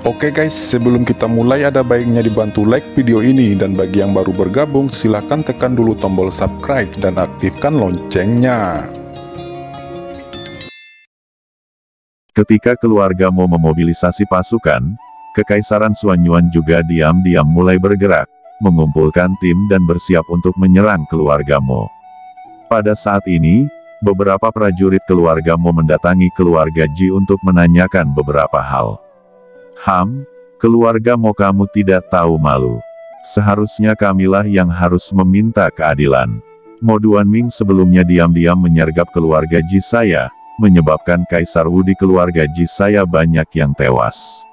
Oke guys, sebelum kita mulai ada baiknya dibantu like video ini, dan bagi yang baru bergabung silahkan tekan dulu tombol subscribe dan aktifkan loncengnya. Ketika keluarga Mo memobilisasi pasukan, Kekaisaran Xuanyuan juga diam-diam mulai bergerak, mengumpulkan tim dan bersiap untuk menyerang keluarga Mo. Pada saat ini, beberapa prajurit keluarga Mo mendatangi keluarga Ji untuk menanyakan beberapa hal. Keluarga Mo, kamu tidak tahu malu. Seharusnya kamilah yang harus meminta keadilan. Mo Duanming sebelumnya diam-diam menyergap keluarga Ji saya, menyebabkan Kaisar Wu di keluarga Ji saya banyak yang tewas.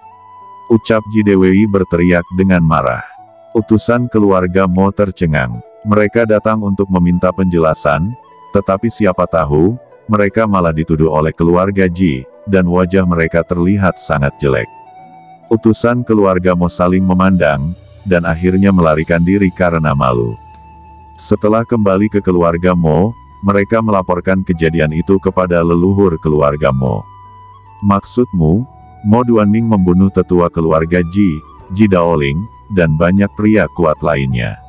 Ucap Ji Dewei berteriak dengan marah. Utusan keluarga Mo tercengang. Mereka datang untuk meminta penjelasan, tetapi siapa tahu, mereka malah dituduh oleh keluarga Ji, dan wajah mereka terlihat sangat jelek. Utusan keluarga Mo saling memandang, dan akhirnya melarikan diri karena malu. Setelah kembali ke keluarga Mo, mereka melaporkan kejadian itu kepada leluhur keluarga Mo. Maksudmu, Mo Duanming membunuh tetua keluarga Ji, Ji Daoling, dan banyak pria kuat lainnya.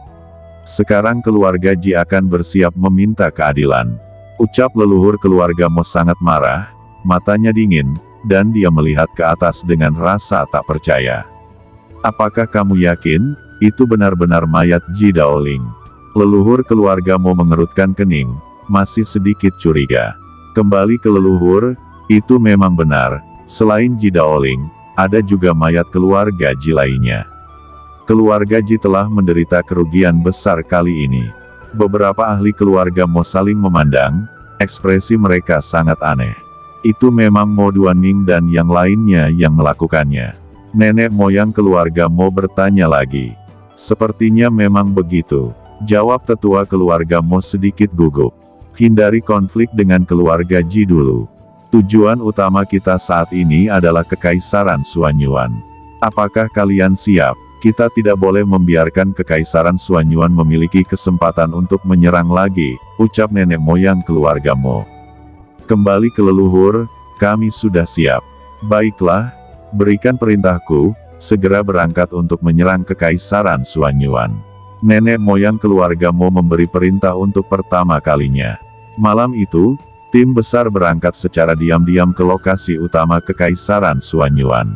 Sekarang keluarga Ji akan bersiap meminta keadilan. Ucap leluhur keluarga Mo sangat marah, matanya dingin, dan dia melihat ke atas dengan rasa tak percaya. Apakah kamu yakin, itu benar-benar mayat Ji Daoling? Leluhur keluarga Mo mengerutkan kening, masih sedikit curiga. Kembali ke leluhur, itu memang benar, selain Ji Daoling, ada juga mayat keluarga Ji lainnya. Keluarga Ji telah menderita kerugian besar kali ini. Beberapa ahli keluarga Mo saling memandang, ekspresi mereka sangat aneh. Itu memang Mo Duanming dan yang lainnya yang melakukannya. Nenek moyang keluarga Mo bertanya lagi. Sepertinya memang begitu, jawab tetua keluarga Mo sedikit gugup. Hindari konflik dengan keluarga Ji dulu. Tujuan utama kita saat ini adalah Kekaisaran Xuanyuan. Apakah kalian siap? Kita tidak boleh membiarkan Kekaisaran Xuanyuan memiliki kesempatan untuk menyerang lagi, ucap nenek moyang keluarga Mo. Kembali ke leluhur, kami sudah siap. Baiklah, berikan perintahku, segera berangkat untuk menyerang Kekaisaran Xuanyuan. Nenek moyang keluarga Mo memberi perintah untuk pertama kalinya. Malam itu, tim besar berangkat secara diam-diam ke lokasi utama Kekaisaran Xuanyuan.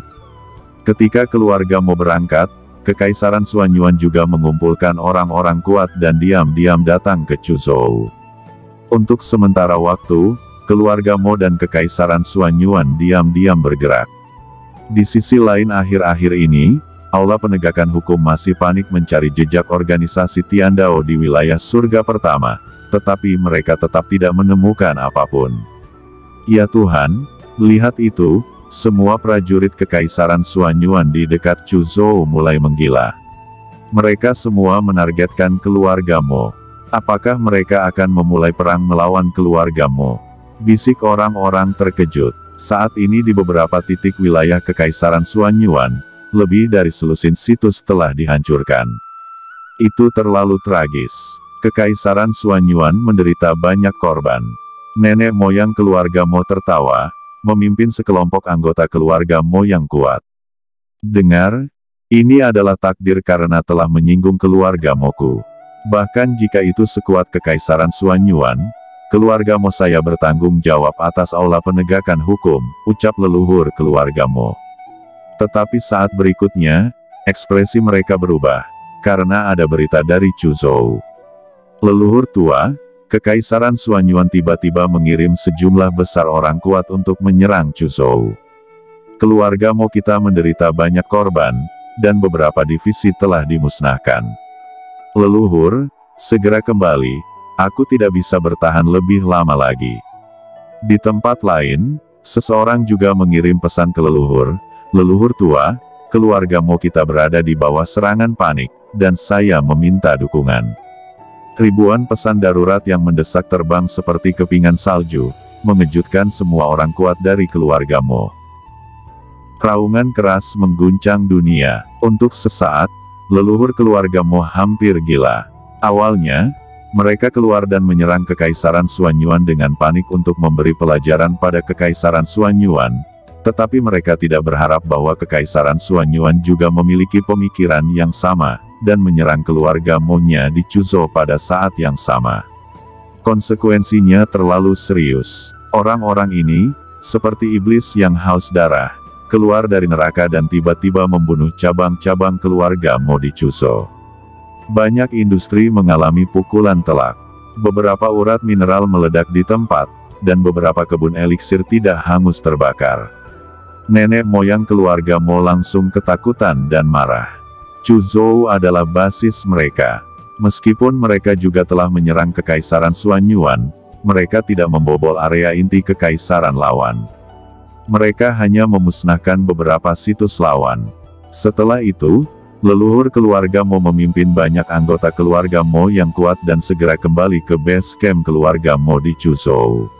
Ketika keluarga Mo berangkat, Kekaisaran Xuanyuan juga mengumpulkan orang-orang kuat dan diam-diam datang ke Chuzhou. Untuk sementara waktu, keluarga Mo dan Kekaisaran Xuanyuan diam-diam bergerak. Di sisi lain akhir-akhir ini, Aula Penegakan Hukum masih panik mencari jejak organisasi Tiandao di wilayah surga pertama, tetapi mereka tetap tidak menemukan apapun. Ya Tuhan, lihat itu, semua prajurit Kekaisaran Xuanyuan di dekat Chuzhou mulai menggila. Mereka semua menargetkan keluarga Mo. Apakah mereka akan memulai perang melawan keluarga Mo? Bisik orang-orang terkejut. Saat ini di beberapa titik wilayah Kekaisaran Xuanyuan, lebih dari selusin situs telah dihancurkan. Itu terlalu tragis. Kekaisaran Xuanyuan menderita banyak korban. Nenek moyang keluarga Mo tertawa, memimpin sekelompok anggota keluarga Mo yang kuat. Dengar, ini adalah takdir karena telah menyinggung keluarga Moku. Bahkan jika itu sekuat Kekaisaran Xuanyuan, keluarga Mo saya bertanggung jawab atas Aula Penegakan Hukum, ucap leluhur keluarga Mo. Tetapi saat berikutnya, ekspresi mereka berubah, karena ada berita dari Chuzhou. Leluhur tua, Kekaisaran Xuanyuan tiba-tiba mengirim sejumlah besar orang kuat untuk menyerang Chuzhou. Keluarga Mo kita menderita banyak korban, dan beberapa divisi telah dimusnahkan. Leluhur, segera kembali. Aku tidak bisa bertahan lebih lama lagi. Di tempat lain, seseorang juga mengirim pesan ke leluhur. Leluhur tua, keluarga Mo kita berada di bawah serangan panik, dan saya meminta dukungan. Ribuan pesan darurat yang mendesak terbang seperti kepingan salju, mengejutkan semua orang kuat dari keluarga Mo. Raungan keras mengguncang dunia. Untuk sesaat, leluhur keluarga Mo hampir gila. Awalnya, mereka keluar dan menyerang Kekaisaran Xuanyuan dengan panik untuk memberi pelajaran pada Kekaisaran Xuanyuan, Tetapi mereka tidak berharap bahwa Kekaisaran Xuanyuan juga memiliki pemikiran yang sama, dan menyerang keluarga Mo-nya di Chuzhou pada saat yang sama. Konsekuensinya terlalu serius. Orang-orang ini, seperti iblis yang haus darah, keluar dari neraka dan tiba-tiba membunuh cabang-cabang keluarga Mo di Chuzhou. Banyak industri mengalami pukulan telak. Beberapa urat mineral meledak di tempat, dan beberapa kebun eliksir tidak hangus terbakar. Nenek moyang keluarga Mo langsung ketakutan dan marah. Chuzhou adalah basis mereka. Meskipun mereka juga telah menyerang Kekaisaran Xuanyuan, mereka tidak membobol area inti Kekaisaran lawan. Mereka hanya memusnahkan beberapa situs lawan. Setelah itu, leluhur keluarga Mo memimpin banyak anggota keluarga Mo yang kuat dan segera kembali ke base camp keluarga Mo di Chuzhou.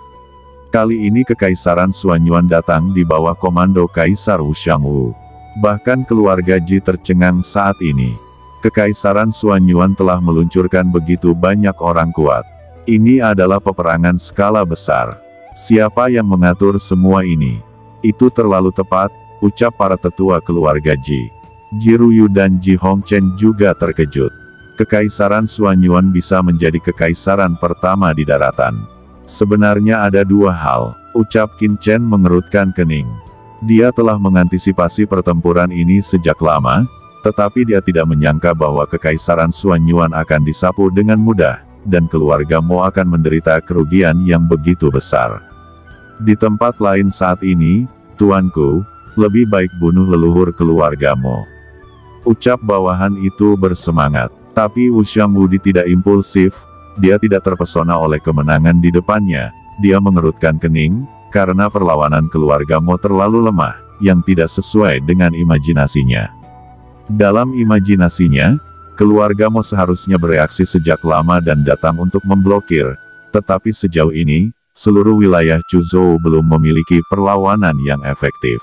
Kali ini Kekaisaran Xuanyuan datang di bawah komando Kaisar Wu Xiangwu. Bahkan keluarga Ji tercengang saat ini. Kekaisaran Xuanyuan telah meluncurkan begitu banyak orang kuat. Ini adalah peperangan skala besar. Siapa yang mengatur semua ini? Itu terlalu tepat, ucap para tetua keluarga Ji. Ji Ruyu dan Ji Hongchen juga terkejut. Kekaisaran Xuanyuan bisa menjadi kekaisaran pertama di daratan. Sebenarnya ada dua hal, ucap Qin Chen mengerutkan kening. Dia telah mengantisipasi pertempuran ini sejak lama, tetapi dia tidak menyangka bahwa Kekaisaran Xuanyuan akan disapu dengan mudah, dan keluarga Mo akan menderita kerugian yang begitu besar. Di tempat lain saat ini, tuanku, lebih baik bunuh leluhur keluarga Mo. Ucap bawahan itu bersemangat, tapi Wu Xiangwudi tidak impulsif, dia tidak terpesona oleh kemenangan di depannya, dia mengerutkan kening, karena perlawanan keluarga Mo terlalu lemah, yang tidak sesuai dengan imajinasinya. Dalam imajinasinya, keluarga Mo seharusnya bereaksi sejak lama dan datang untuk memblokir, tetapi sejauh ini, seluruh wilayah Chuzhou belum memiliki perlawanan yang efektif.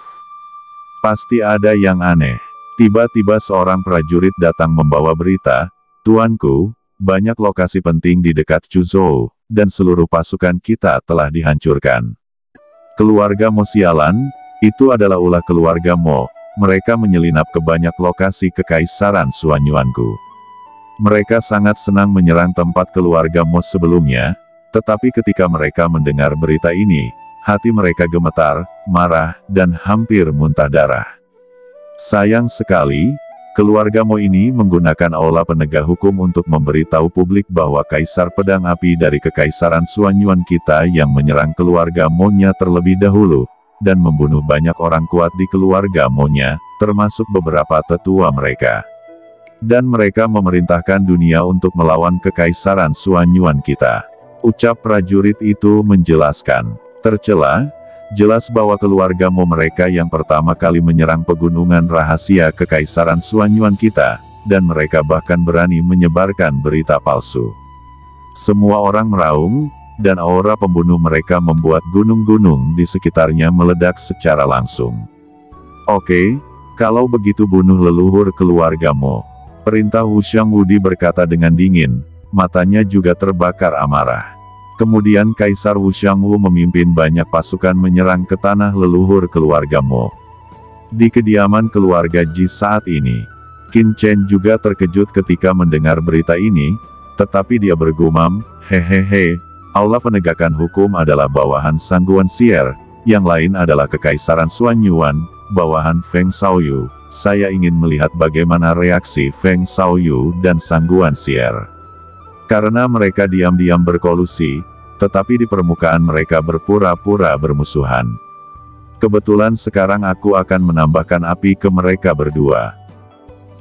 Pasti ada yang aneh. Tiba-tiba seorang prajurit datang membawa berita, "Tuanku, banyak lokasi penting di dekat Chuzhou, dan seluruh pasukan kita telah dihancurkan." Keluarga Mo sialan, itu adalah ulah keluarga Mo, mereka menyelinap ke banyak lokasi Kekaisaran Xuanyuanku. Mereka sangat senang menyerang tempat keluarga Mo sebelumnya, tetapi ketika mereka mendengar berita ini, hati mereka gemetar, marah, dan hampir muntah darah. Sayang sekali, keluarga Mo ini menggunakan aula penegak hukum untuk memberitahu publik bahwa Kaisar Pedang Api dari Kekaisaran Xuanyuan kita yang menyerang keluarga Mo-nya terlebih dahulu, dan membunuh banyak orang kuat di keluarga Mo-nya, termasuk beberapa tetua mereka. Dan mereka memerintahkan dunia untuk melawan Kekaisaran Xuanyuan kita. Ucap prajurit itu menjelaskan. Tercela, jelas bahwa keluarga Mo mereka yang pertama kali menyerang pegunungan rahasia Kekaisaran Xuanyuan kita, dan mereka bahkan berani menyebarkan berita palsu. Semua orang meraung, dan aura pembunuh mereka membuat gunung-gunung di sekitarnya meledak secara langsung. Oke, kalau begitu bunuh leluhur keluarga Mo. Perintah Wu Xiangwudi berkata dengan dingin, matanya juga terbakar amarah. Kemudian Kaisar Wu Xiangwu memimpin banyak pasukan menyerang ke tanah leluhur keluarga Mo. Di kediaman keluarga Ji saat ini, Qin Chen juga terkejut ketika mendengar berita ini, tetapi dia bergumam, hehehe, aula penegakan hukum adalah bawahan Sangguan Sier, yang lain adalah Kekaisaran Xuanyuan, bawahan Feng Shaoyu. Saya ingin melihat bagaimana reaksi Feng Shaoyu dan Sangguan Sier. Karena mereka diam-diam berkolusi, tetapi di permukaan mereka berpura-pura bermusuhan. Kebetulan sekarang aku akan menambahkan api ke mereka berdua.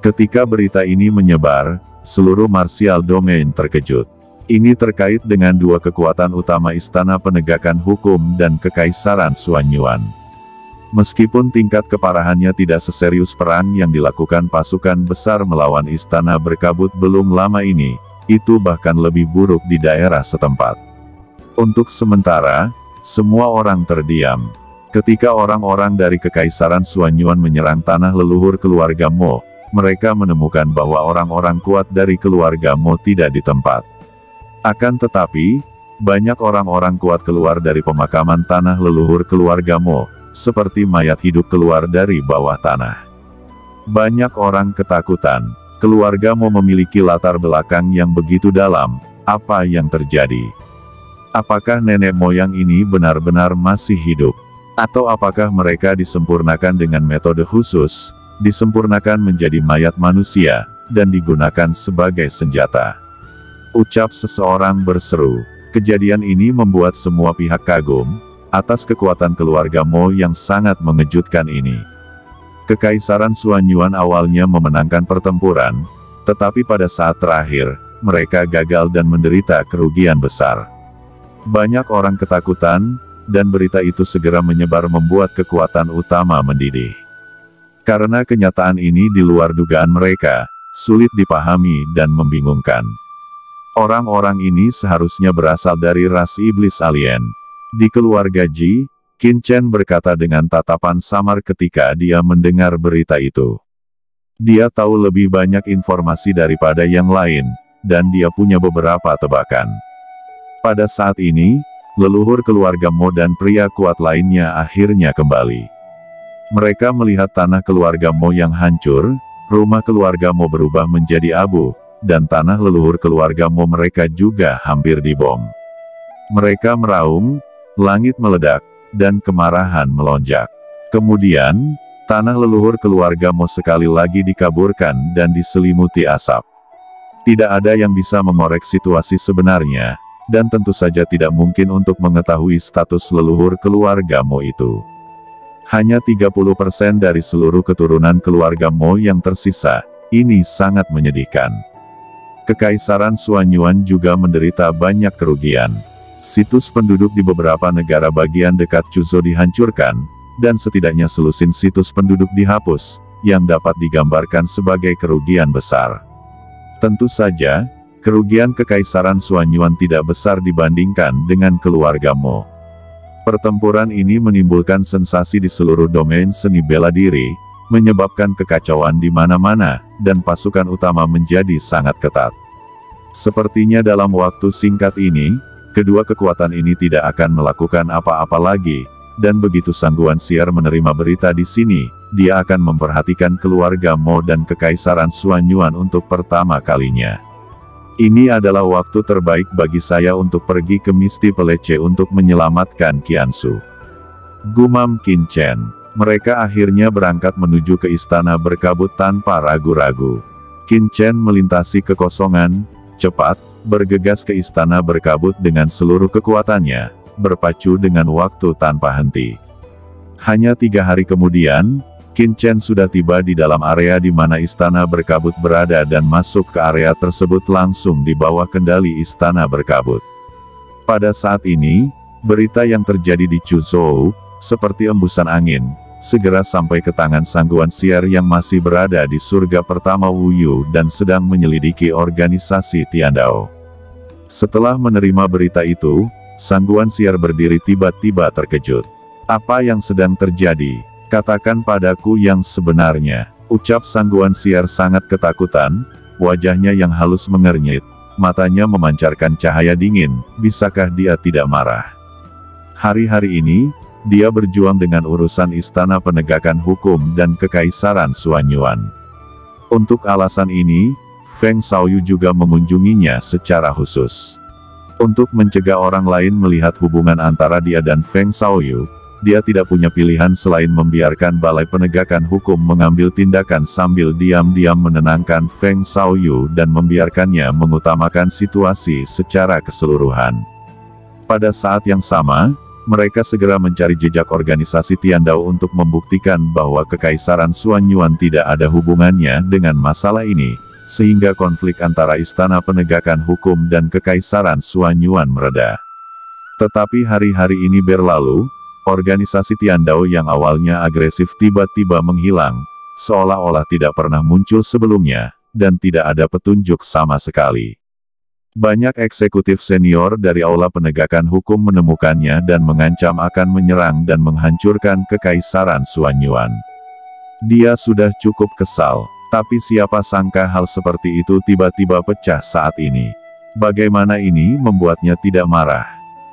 Ketika berita ini menyebar, seluruh martial domain terkejut. Ini terkait dengan dua kekuatan utama Istana Penegakan Hukum dan Kekaisaran Xuanyuan. Meskipun tingkat keparahannya tidak seserius perang yang dilakukan pasukan besar melawan Istana Berkabut belum lama ini, itu bahkan lebih buruk di daerah setempat. Untuk sementara, semua orang terdiam. Ketika orang-orang dari Kekaisaran Xuanyuan menyerang tanah leluhur keluarga Mo, mereka menemukan bahwa orang-orang kuat dari keluarga Mo tidak di tempat. Akan tetapi, banyak orang-orang kuat keluar dari pemakaman tanah leluhur keluarga Mo, seperti mayat hidup keluar dari bawah tanah. Banyak orang ketakutan. Keluarga Mo memiliki latar belakang yang begitu dalam. Apa yang terjadi? Apakah nenek moyang ini benar-benar masih hidup? Atau apakah mereka disempurnakan dengan metode khusus, disempurnakan menjadi mayat manusia, dan digunakan sebagai senjata? Ucap seseorang berseru. Kejadian ini membuat semua pihak kagum atas kekuatan keluarga Mo yang sangat mengejutkan ini. Kekaisaran Xuanyuan awalnya memenangkan pertempuran, tetapi pada saat terakhir, mereka gagal dan menderita kerugian besar. Banyak orang ketakutan, dan berita itu segera menyebar membuat kekuatan utama mendidih. Karena kenyataan ini di luar dugaan mereka, sulit dipahami dan membingungkan. Orang-orang ini seharusnya berasal dari ras iblis alien. Di keluarga Ji, Qin Chen berkata dengan tatapan samar ketika dia mendengar berita itu. Dia tahu lebih banyak informasi daripada yang lain, dan dia punya beberapa tebakan. Pada saat ini, leluhur keluarga Mo dan pria kuat lainnya akhirnya kembali. Mereka melihat tanah keluarga Mo yang hancur, rumah keluarga Mo berubah menjadi abu, dan tanah leluhur keluarga Mo mereka juga hampir dibom. Mereka meraung, langit meledak, dan kemarahan melonjak. Kemudian, tanah leluhur keluarga Mo sekali lagi dikaburkan dan diselimuti asap. Tidak ada yang bisa mengorek situasi sebenarnya, dan tentu saja tidak mungkin untuk mengetahui status leluhur keluarga Mo itu. Hanya 30% dari seluruh keturunan keluarga Mo yang tersisa. Ini sangat menyedihkan. Kekaisaran Xuanyuan juga menderita banyak kerugian. Situs penduduk di beberapa negara bagian dekat Chuzhou dihancurkan, dan setidaknya selusin situs penduduk dihapus, yang dapat digambarkan sebagai kerugian besar. Tentu saja, kerugian Kekaisaran Xuanyuan tidak besar dibandingkan dengan keluarga Mo. Pertempuran ini menimbulkan sensasi di seluruh domain seni bela diri, menyebabkan kekacauan di mana-mana, dan pasukan utama menjadi sangat ketat. Sepertinya dalam waktu singkat ini, kedua kekuatan ini tidak akan melakukan apa-apa lagi, dan begitu Sang Guanxier menerima berita di sini, dia akan memperhatikan keluarga Mo dan Kekaisaran Xuanyuan untuk pertama kalinya. Ini adalah waktu terbaik bagi saya untuk pergi ke Misty Pelece untuk menyelamatkan Qiansu. Gumam Qin Chen. Mereka akhirnya berangkat menuju ke istana berkabut tanpa ragu-ragu. Qin Chen melintasi kekosongan, cepat, bergegas ke istana berkabut dengan seluruh kekuatannya, berpacu dengan waktu tanpa henti. Hanya 3 hari kemudian, Qin Chen sudah tiba di dalam area di mana istana berkabut berada dan masuk ke area tersebut langsung di bawah kendali istana berkabut. Pada saat ini, berita yang terjadi di Chuzhou, seperti embusan angin, segera sampai ke tangan Sang Guanxier yang masih berada di surga pertama Wuyu dan sedang menyelidiki organisasi Tiandao. Setelah menerima berita itu, Sang Guanxier berdiri tiba-tiba terkejut. Apa yang sedang terjadi? Katakan padaku yang sebenarnya. Ucap Sang Guanxier sangat ketakutan, wajahnya yang halus mengernyit, matanya memancarkan cahaya dingin, bisakah dia tidak marah? Hari-hari ini, dia berjuang dengan urusan istana penegakan hukum dan Kekaisaran Xuanyuan. Untuk alasan ini, Feng Xiaoyu juga mengunjunginya secara khusus. Untuk mencegah orang lain melihat hubungan antara dia dan Feng Xiaoyu, dia tidak punya pilihan selain membiarkan Balai Penegakan Hukum mengambil tindakan sambil diam-diam menenangkan Feng Xiaoyu dan membiarkannya mengutamakan situasi secara keseluruhan. Pada saat yang sama, mereka segera mencari jejak organisasi Tiandao untuk membuktikan bahwa Kekaisaran Xuanyuan tidak ada hubungannya dengan masalah ini, sehingga konflik antara Istana Penegakan Hukum dan Kekaisaran Xuanyuan mereda. Tetapi hari-hari ini berlalu, organisasi Tiandao yang awalnya agresif tiba-tiba menghilang, seolah-olah tidak pernah muncul sebelumnya, dan tidak ada petunjuk sama sekali. Banyak eksekutif senior dari Aula Penegakan Hukum menemukannya dan mengancam akan menyerang dan menghancurkan Kekaisaran Xuanyuan. Dia sudah cukup kesal, tapi siapa sangka hal seperti itu tiba-tiba pecah saat ini. Bagaimana ini membuatnya tidak marah?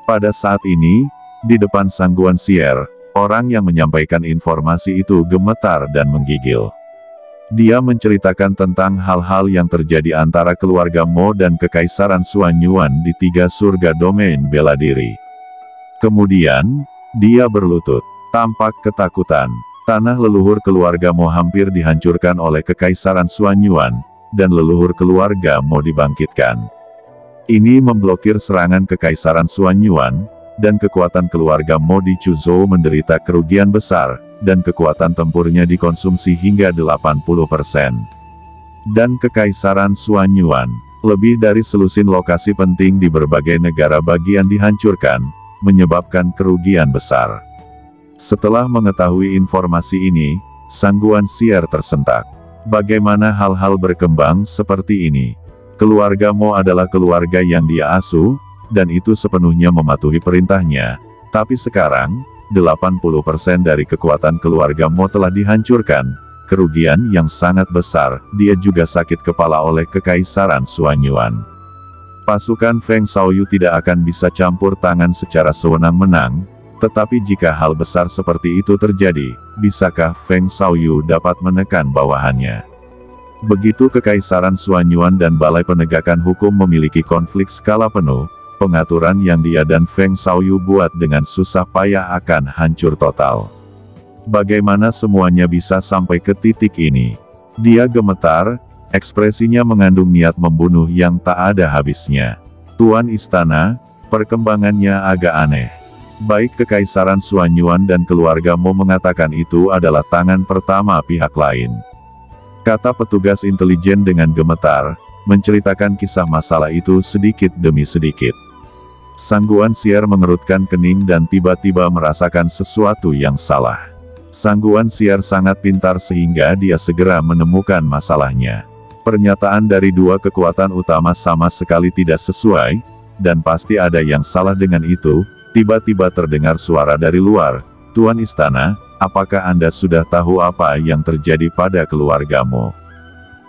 Pada saat ini, di depan Sang Guanxier, Orang yang menyampaikan informasi itu gemetar dan menggigil. Dia menceritakan tentang hal-hal yang terjadi antara keluarga Mo dan Kekaisaran Xuanyuan di 3 surga domain bela diri. Kemudian, dia berlutut, tampak ketakutan. Tanah leluhur keluarga Mo hampir dihancurkan oleh Kekaisaran Xuanyuan, dan leluhur keluarga Mo dibangkitkan. Ini memblokir serangan Kekaisaran Xuanyuan, dan kekuatan keluarga Mo di Chuzhou menderita kerugian besar, dan kekuatan tempurnya dikonsumsi hingga 80%. Dan Kekaisaran Xuanyuan, lebih dari selusin lokasi penting di berbagai negara bagian dihancurkan, menyebabkan kerugian besar. Setelah mengetahui informasi ini, Sang Guan Xier tersentak. Bagaimana hal-hal berkembang seperti ini? Keluarga Mo adalah keluarga yang dia asuh, dan itu sepenuhnya mematuhi perintahnya. Tapi sekarang, 80% dari kekuatan keluarga Mo telah dihancurkan. Kerugian yang sangat besar. Dia juga sakit kepala oleh Kekaisaran Xuanyuan. Pasukan Feng Xiaoyu tidak akan bisa campur tangan secara sewenang-wenang. Tetapi jika hal besar seperti itu terjadi, bisakah Feng Xiaoyu dapat menekan bawahannya? Begitu Kekaisaran Xuanyuan dan Balai Penegakan Hukum memiliki konflik skala penuh, pengaturan yang dia dan Feng Xiaoyu buat dengan susah payah akan hancur total. Bagaimana semuanya bisa sampai ke titik ini? Dia gemetar, ekspresinya mengandung niat membunuh yang tak ada habisnya. Tuan Istana, perkembangannya agak aneh. Baik Kekaisaran Xuanyuan dan keluarga Mo mengatakan itu adalah tangan pertama pihak lain. Kata petugas intelijen dengan gemetar, menceritakan kisah masalah itu sedikit demi sedikit. Sang Guan Xier mengerutkan kening dan tiba-tiba merasakan sesuatu yang salah. Sang Guan Xier sangat pintar sehingga dia segera menemukan masalahnya. Pernyataan dari 2 kekuatan utama sama sekali tidak sesuai, dan pasti ada yang salah dengan itu. Tiba-tiba terdengar suara dari luar, "Tuan Istana, apakah Anda sudah tahu apa yang terjadi pada keluargamu?"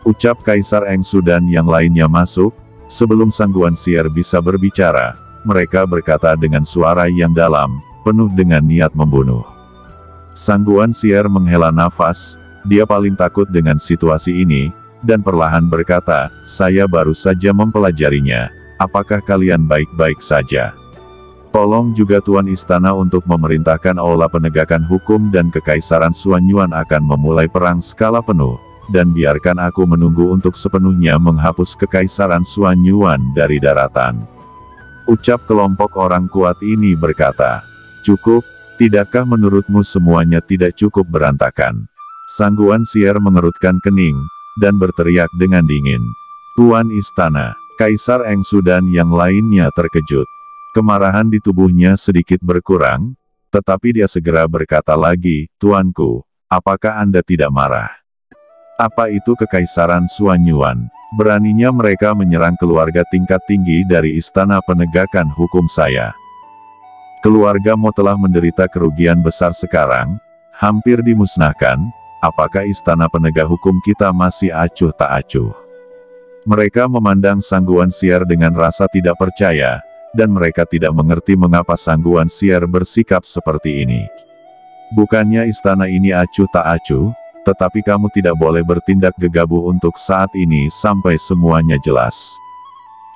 Ucap Kaisar Engsu dan yang lainnya masuk. Sebelum Sang Guan Xier bisa berbicara, mereka berkata dengan suara yang dalam, penuh dengan niat membunuh. Sang Guan Xier menghela nafas. Dia paling takut dengan situasi ini, dan perlahan berkata, "Saya baru saja mempelajarinya. Apakah kalian baik-baik saja? Tolong juga Tuan Istana untuk memerintahkan Aula Penegakan Hukum dan Kekaisaran Xuanyuan akan memulai perang skala penuh, dan biarkan aku menunggu untuk sepenuhnya menghapus Kekaisaran Xuanyuan dari daratan." Ucap kelompok orang kuat ini berkata, "Cukup, tidakkah menurutmu semuanya tidak cukup berantakan?" Sang Guan Xier mengerutkan kening, dan berteriak dengan dingin, "Tuan Istana!" Kaisar Engsu dan yang lainnya terkejut. Kemarahan di tubuhnya sedikit berkurang, tetapi dia segera berkata lagi, "Tuanku, apakah Anda tidak marah? Apa itu Kekaisaran Xuanyuan? Beraninya mereka menyerang keluarga tingkat tinggi dari Istana Penegakan Hukum saya. Keluargamu telah menderita kerugian besar sekarang, hampir dimusnahkan. Apakah Istana Penegak Hukum kita masih acuh tak acuh?" Mereka memandang Sang Guan Xier dengan rasa tidak percaya, dan mereka tidak mengerti mengapa Sang Guan Xier bersikap seperti ini. Bukannya istana ini acuh tak acuh, tetapi kamu tidak boleh bertindak gegabah untuk saat ini sampai semuanya jelas.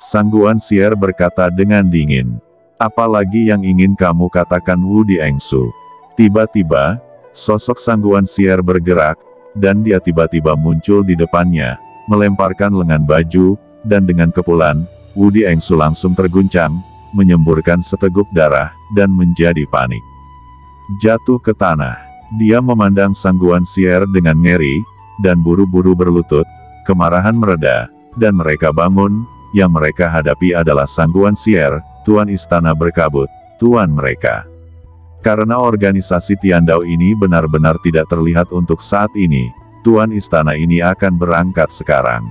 Sang Guan Xier berkata dengan dingin. "Apalagi yang ingin kamu katakan, Wu Diengsu?" Tiba-tiba, sosok Sang Guan Xier bergerak, dan dia tiba-tiba muncul di depannya, melemparkan lengan baju, dan dengan kepulan, Wu Diengsu langsung terguncang, menyemburkan seteguk darah, dan menjadi panik. Jatuh ke tanah. Dia memandang Sang Guan Xier dengan ngeri, dan buru-buru berlutut. Kemarahan mereda, dan mereka bangun. Yang mereka hadapi adalah Sang Guan Xier, Tuan Istana Berkabut, Tuan mereka. Karena organisasi Tiandao ini benar-benar tidak terlihat untuk saat ini, Tuan Istana ini akan berangkat sekarang.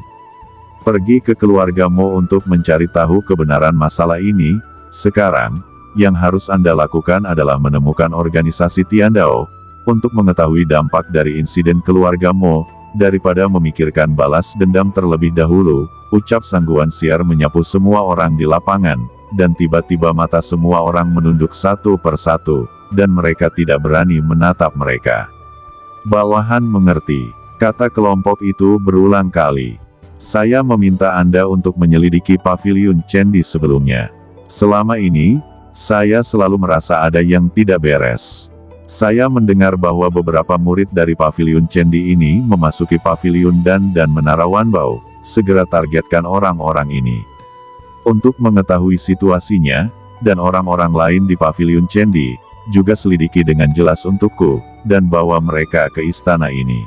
Pergi ke keluargamu untuk mencari tahu kebenaran masalah ini. Sekarang, yang harus Anda lakukan adalah menemukan organisasi Tiandao, untuk mengetahui dampak dari insiden keluargamu, daripada memikirkan balas dendam terlebih dahulu. Ucap Sang Guan Xier menyapu semua orang di lapangan, dan tiba-tiba mata semua orang menunduk satu persatu, dan mereka tidak berani menatap mereka. Bawahan mengerti, kata kelompok itu berulang kali. Saya meminta Anda untuk menyelidiki paviliun Candi sebelumnya. Selama ini, saya selalu merasa ada yang tidak beres. Saya mendengar bahwa beberapa murid dari paviliun Candi ini memasuki paviliun dan Menara Wanbao. Segera targetkan orang-orang ini. Untuk mengetahui situasinya, dan orang-orang lain di paviliun Candi, juga selidiki dengan jelas untukku, dan bawa mereka ke istana ini.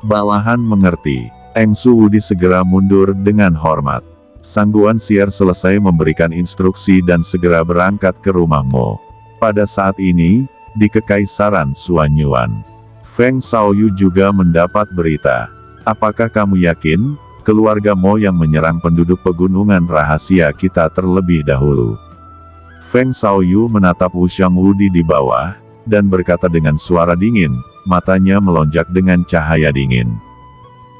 Bawahan mengerti. Eng Suwudi segera mundur dengan hormat. Sangguan Sier selesai memberikan instruksi dan segera berangkat ke rumah Mo. Pada saat ini, di Kekaisaran Suanyuan, Feng Xiaoyu juga mendapat berita. Apakah kamu yakin, keluarga Mo yang menyerang penduduk pegunungan rahasia kita terlebih dahulu? Feng Xiaoyu menatap Wu Xiangwudi di bawah, dan berkata dengan suara dingin, matanya melonjak dengan cahaya dingin.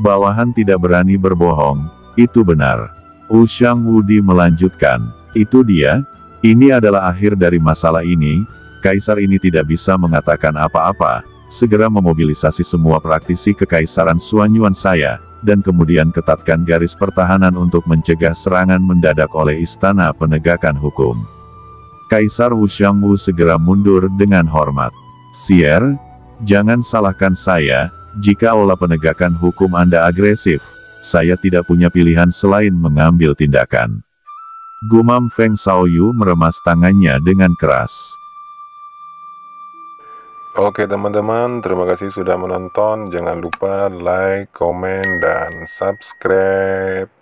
Bawahan tidak berani berbohong, itu benar. Wu Xiangwudi melanjutkan, itu dia, ini adalah akhir dari masalah ini, kaisar ini tidak bisa mengatakan apa-apa, segera memobilisasi semua praktisi Kekaisaran Suanyuan saya, dan kemudian ketatkan garis pertahanan untuk mencegah serangan mendadak oleh Istana Penegakan Hukum. Kaisar Wu Xiangwu segera mundur dengan hormat. Sier, jangan salahkan saya, jika olah penegakan hukum Anda agresif, saya tidak punya pilihan selain mengambil tindakan. Gumam Feng Xiaoyu meremas tangannya dengan keras. Oke teman-teman, terima kasih sudah menonton. Jangan lupa like, komen, dan subscribe.